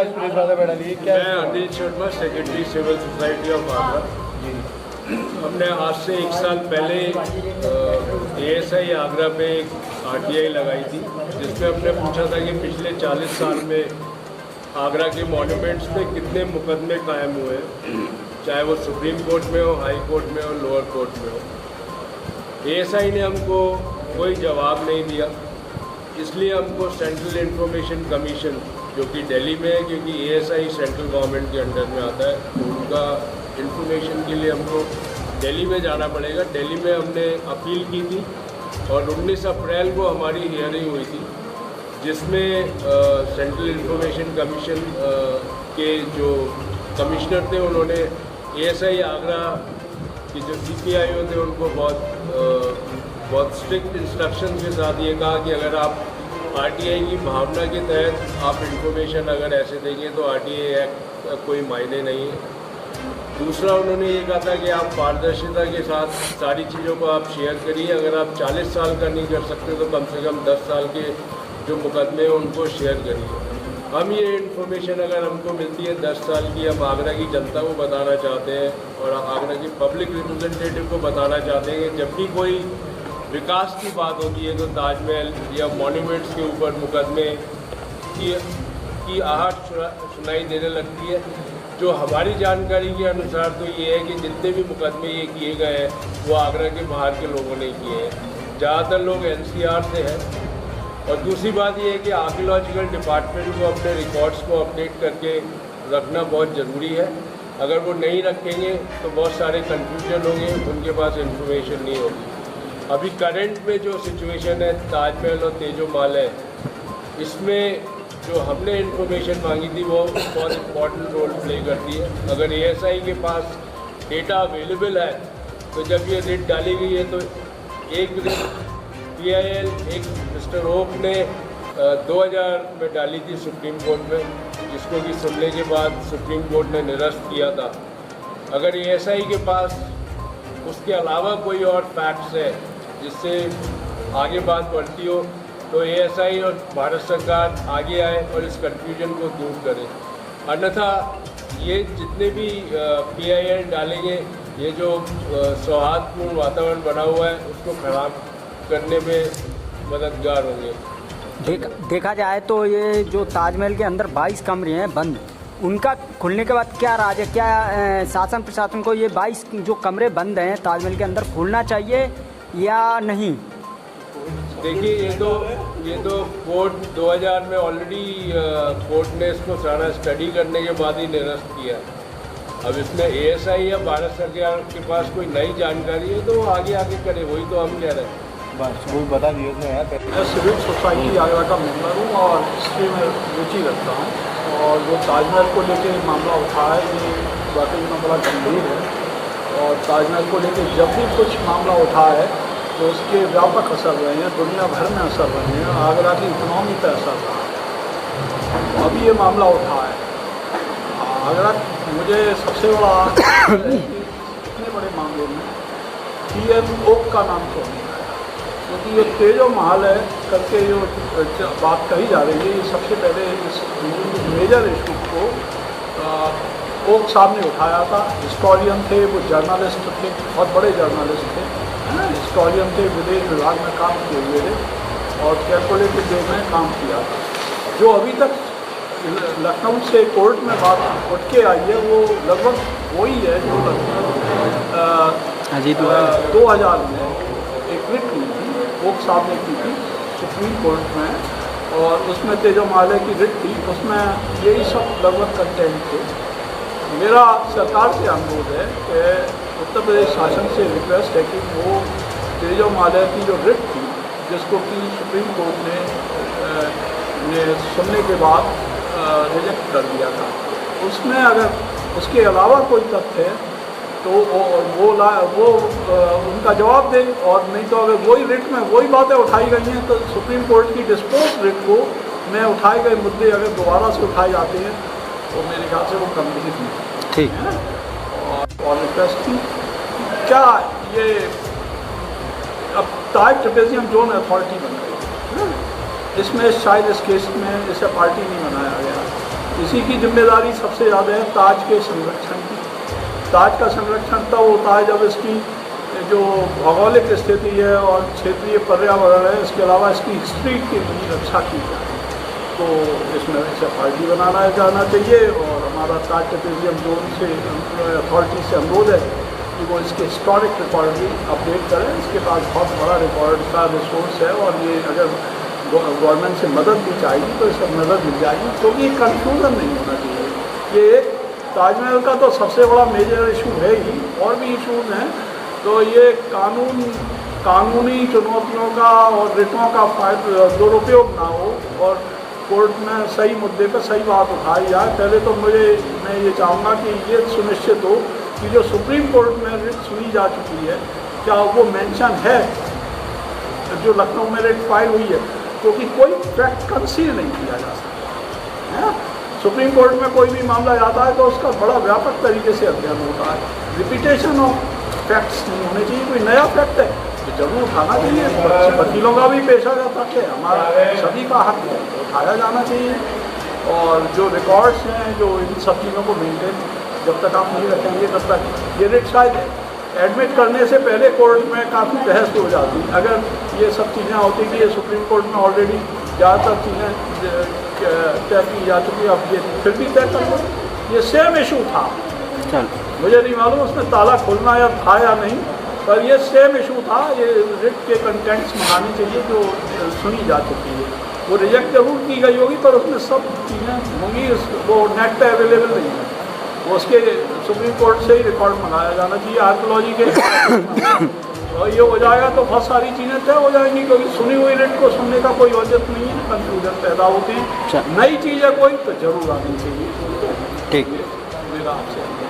आज प्रेस वार्ता में डाली क्या? मैं Anil Sharma, secretary civil society of Agra. हमने आज से 1 साल पहले ASI आगरा पे एक RTI लगाई थी, जिसमें हमने पूछा था कि पिछले 40 साल में आगरा के मॉन्यूमेंट्स पे कितने मुकदमे कायम हुए, चाहे वो सुप्रीम कोर्ट में हो, हाई कोर्ट में हो, लोअर कोर्ट में हो। ASI ने हमको कोई जवाब नहीं दिया, इसलिए हमको सेंट्रल इंफॉर्मेशन कमीशन, जो कि दिल्ली में है, क्योंकि ASI सेंट्रल गवर्नमेंट के अंडर में आता है, तो उनका इंफॉर्मेशन के लिए हमको दिल्ली में जाना पड़ेगा। दिल्ली में हमने अपील की थी और 19 अप्रैल को हमारी हियरिंग हुई थी, जिसमें सेंट्रल इंफॉर्मेशन कमीशन के जो कमिश्नर थे, उन्होंने ASI आगरा की जो CPIO थे उनको बहुत स्ट्रिक्ट इंस्ट्रक्शन के साथ ये कहा कि अगर आप RTI की भावना के तहत आप इंफॉर्मेशन अगर ऐसे देंगे तो RTI एक्ट का कोई मायने नहीं है। दूसरा, उन्होंने ये कहा था कि आप पारदर्शिता के साथ सारी चीज़ों को आप शेयर करिए। अगर आप 40 साल का नहीं कर सकते तो कम से कम 10 साल के जो मुकदमे हैं उनको शेयर करिए। हम ये इन्फॉर्मेशन अगर हमको मिलती है 10 साल की, हम आगरा की जनता को बताना चाहते हैं और आगरा की पब्लिक रिप्रेजेंटेटिव को बताना चाहते हैं कि जब भी कोई विकास की बात होती है तो ताजमहल या मॉन्यूमेंट्स के ऊपर मुकदमे की आहट सुनाई देने लगती है। जो हमारी जानकारी के अनुसार तो ये है कि जितने भी मुकदमे ये किए गए हैं वो आगरा के बाहर के लोगों ने किए हैं, ज़्यादातर लोग NCR से हैं। और दूसरी बात ये है कि आर्कियोलॉजिकल डिपार्टमेंट को अपने रिकॉर्ड्स को अपडेट करके रखना बहुत ज़रूरी है। अगर वो नहीं रखेंगे तो बहुत सारे कन्फ्यूजन होंगे, उनके पास इंफॉर्मेशन नहीं होगी। अभी करंट में जो सिचुएशन है ताजमहल और तेजो महल है, इसमें जो हमने इन्फॉर्मेशन मांगी थी वो बहुत इम्पॉर्टेंट रोल प्ले करती है। अगर ASI के पास डेटा अवेलेबल है तो जब ये रिट डाली गई है तो एक रिट PIL एक मिस्टर ओक ने 2000 में डाली थी सुप्रीम कोर्ट में, जिसको कि सुनने के बाद सुप्रीम कोर्ट ने निरस्त किया था। अगर ASI के पास उसके अलावा कोई और फैक्ट्स है जिससे आगे बात बढ़ती हो तो ASI और भारत सरकार आगे आए और इस कन्फ्यूजन को दूर करे। अन्यथा ये जितने भी PIL डालेंगे, ये जो सौहार्दपूर्ण वातावरण बना हुआ है उसको खराब करने में मददगार होंगे। देखा जाए तो ये जो ताजमहल के अंदर 22 कमरे हैं बंद, उनका खुलने के बाद क्या राज है? क्या शासन प्रशासन को ये 22 जो कमरे बंद हैं ताजमहल के अंदर खोलना चाहिए या नहीं? देखिए, ये तो कोर्ट 2000 में ऑलरेडी कोर्ट ने इसको सारा स्टडी करने के बाद ही निरस्त किया। अब इसमें ASI या भारत सरकार के पास कोई नई जानकारी है तो वो आगे करे, वही तो हम कह रहे हैं। बस वो बता दिए थे यार। मैं सिविल सोसाइटी आगरा का मेंबर हूँ और हिस्ट्री में रुचि रखता हूँ, और जो ताजमहल को लेकर मामला उठा है ये वाकई में बड़ा गंभीर है। और ताजमहल को लेकर जब भी कुछ मामला उठा है तो उसके व्यापक असर रहे हैं, दुनिया भर में असर रहे हैं, आगरा की इकोनॉमी पर असर रहा है। अभी ये मामला उठा है आगरा, मुझे सबसे बड़ा इतने बड़े मामले में PM ओक का नाम क्यों नहीं आया? क्योंकि ये तेजो महल है करके जो बात कही जा रही है, ये सबसे पहले इस मेजर इशू को ओक साहब ने उठाया था। हिस्टोरियन थे, वो जर्नलिस्ट थे, बहुत बड़े जर्नलिस्ट थे, हिस्टोरियन थे, विदेश विभाग में काम किए हुए थे और कैलकुलेटेड डेट में काम किया था। जो अभी तक लखनऊ से कोर्ट में बात उठ के आई है वो लगभग वही है जो 2000 में एक रिट हुई थी, ओक साहब ने की थी सुप्रीम कोर्ट में, और उसमें तेजो महल की रिट थी, उसमें यही सब लगभग कंटेंट थे। मेरा सरकार से अनुरोध है कि उत्तर प्रदेश शासन से रिक्वेस्ट है कि वो तेजो महल की जो रिट थी, जिसको कि सुप्रीम कोर्ट ने सुनने के बाद रिजेक्ट कर दिया था, उसमें अगर उसके अलावा कोई तथ्य है तो वो उनका जवाब दें, और नहीं तो अगर वही रिट में वही बातें उठाई गई हैं तो सुप्रीम कोर्ट की डिस्पोज रिट को में उठाए गए मुद्दे अगर दोबारा से उठाए जाते हैं तो मेरे ख्याल से वो गंभीर नहीं। ठीक है और रिक्वेस्ट की क्या ये अब टाइप ट्रेपेजियम जोन अथॉरिटी बन गई है, इसमें शायद इस केस में इसे पार्टी नहीं बनाया गया, इसी की जिम्मेदारी सबसे ज़्यादा है ताज के संरक्षण की। ताज का संरक्षण तब होता है जब इसकी जो भौगोलिक स्थिति है और क्षेत्रीय पर्यावरण है, इसके अलावा इसकी हिस्ट्री की भी रक्षा की जाए। तो इसमें SFRD बनाना जाना चाहिए और हमारा ताज टूरिज्म जोन से अथॉरिटी से अनुरोध है कि वो इसके हिस्टोरिक रिकॉर्ड भी अपडेट करें। इसके पास बहुत बड़ा रिकॉर्ड का रिसोर्स है और ये अगर गवर्नमेंट से मदद भी चाहिए तो इसका मदद मिल जाएगी, क्योंकि तो कंफ्यूजन नहीं होना चाहिए। ये एक ताजमहल का तो सबसे बड़ा मेजर इशू है ही, और भी इशूज़ हैं। तो ये कानूनी चुनौतियों का और रिटों का दुरुपयोग ना हो और कोर्ट में सही मुद्दे पर सही बात उठाई जाए। पहले तो मैं ये चाहूँगा कि ये सुनिश्चित हो कि जो सुप्रीम कोर्ट में रिट सुनी जा चुकी है, क्या वो मेंशन है जो लखनऊ में रिट फाइल हुई है, क्योंकि कोई फैक्ट कंसील नहीं किया जा सकता है। सुप्रीम कोर्ट में कोई भी मामला जाता है तो उसका बड़ा व्यापक तरीके से अध्ययन होता है। रिपीटेशन ऑफ फैक्ट्स नहीं होने चाहिए। कोई नया फैक्ट है तो जरूर उठाना चाहिए। वकीलों का भी पेशा जाता है, हमारा सभी का हक है, उठाया जाना चाहिए। और जो रिकॉर्ड्स हैं, जो इन सब चीज़ों को मेंटेन जब तक आप नहीं रखेंगे तब तक ये रिट शायद एडमिट करने से पहले कोर्ट में काफ़ी बहस हो जाती। अगर ये सब चीज़ें होती कि ये सुप्रीम कोर्ट में ऑलरेडी ज़्यादातर चीज़ें तय की जा चुकी, अब ये फिर भी तय कर लो। ये सेम इशू था, मुझे नहीं मालूम उसमें ताला खोलना था या नहीं, पर ये सेम इशू था। ये रिट के कंटेंट्स मंगाने चाहिए जो सुनी जा चुकी है। वो रिजेक्ट जरूर की गई होगी पर उसमें सब चीज़ें होंगी, वो नेट पर अवेलेबल नहीं है। वो उसके सुप्रीम कोर्ट से ही रिकॉर्ड मंगाया जाना चाहिए आर्कियोलॉजी के। और ये हो जाएगा तो बहुत सारी चीज़ें तय हो जाएंगी, क्योंकि सुनी हुई रिट को सुनने का कोई औचित्य नहीं है, कंफ्यूजन पैदा होती है। नई चीज़ है कोई तो जरूर आनी चाहिए। ठीक, मेरा आपसे